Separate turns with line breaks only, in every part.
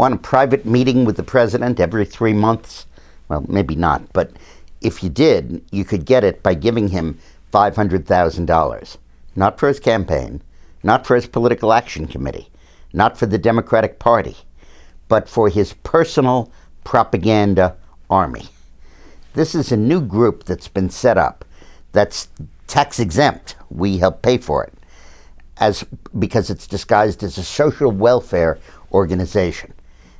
Want a private meeting with the president every 3 months? Well, maybe not, but if you did, you could get it by giving him $500,000. Not for his campaign, not for his political action committee, not for the Democratic Party, but for his personal propaganda army. This is a new group that's been set up that's tax exempt. We help pay for it because it's disguised as a social welfare organization.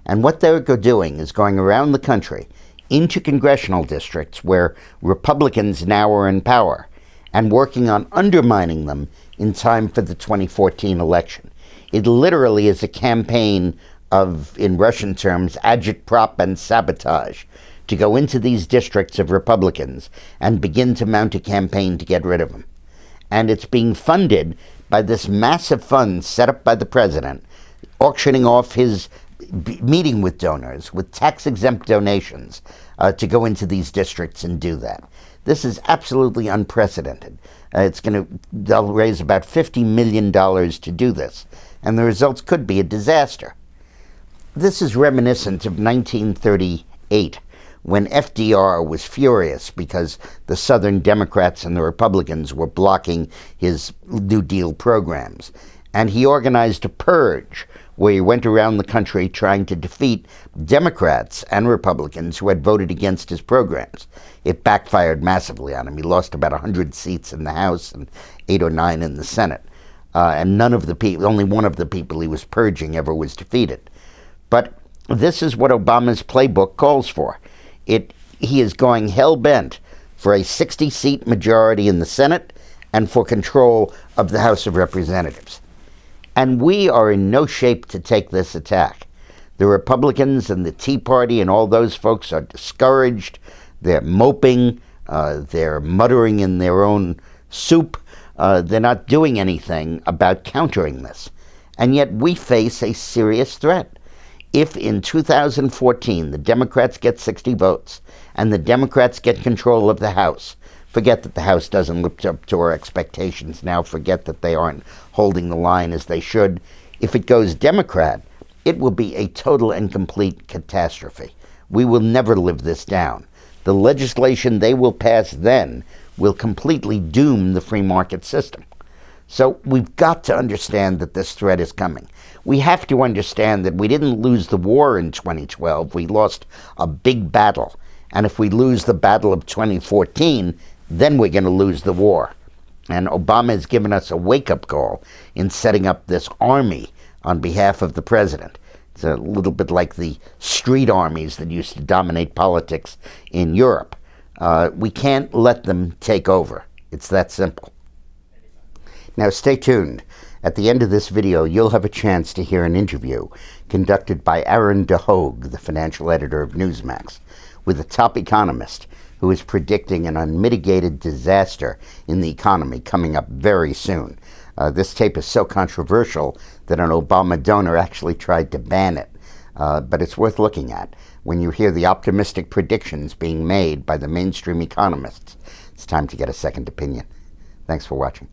And what they're doing is going around the country into congressional districts where Republicans now are in power and working on undermining them in time for the 2014 election. It literally is a campaign of, in Russian terms, agitprop and sabotage, to go into these districts of Republicans and begin to mount a campaign to get rid of them. And it's being funded by this massive fund set up by the president, auctioning off his meeting with donors, with tax-exempt donations, to go into these districts and do that. This is absolutely unprecedented. They'll raise about $50 million to do this, and the results could be a disaster. This is reminiscent of 1938, when FDR was furious because the Southern Democrats and the Republicans were blocking his New Deal programs. And he organized a purge where he went around the country trying to defeat Democrats and Republicans who had voted against his programs. It backfired massively on him. He lost about 100 seats in the House and 8 or 9 in the Senate. And only one of the people he was purging ever was defeated. But this is what Obama's playbook calls for. He is going hell-bent for a 60-seat majority in the Senate and for control of the House of Representatives. And we are in no shape to take this attack. The Republicans and the Tea Party and all those folks are discouraged. They're moping. They're muttering in their own soup. They're not doing anything about countering this. And yet we face a serious threat. If in 2014 the Democrats get 60 votes and the Democrats get control of the House, forget that the House doesn't live up to our expectations now, forget that they aren't holding the line as they should. If it goes Democrat, it will be a total and complete catastrophe. We will never live this down. The legislation they will pass then will completely doom the free market system. So we've got to understand that this threat is coming. We have to understand that we didn't lose the war in 2012. We lost a big battle. And if we lose the battle of 2014, then we're going to lose the war. And Obama has given us a wake-up call in setting up this army on behalf of the president. It's a little bit like the street armies that used to dominate politics in Europe. We can't let them take over. It's that simple. Now, stay tuned. At the end of this video, you'll have a chance to hear an interview conducted by Aaron DeHogue, the financial editor of Newsmax, with a top economist who is predicting an unmitigated disaster in the economy coming up very soon. This tape is so controversial that an Obama donor actually tried to ban it. But it's worth looking at when you hear the optimistic predictions being made by the mainstream economists. It's time to get a second opinion. Thanks for watching.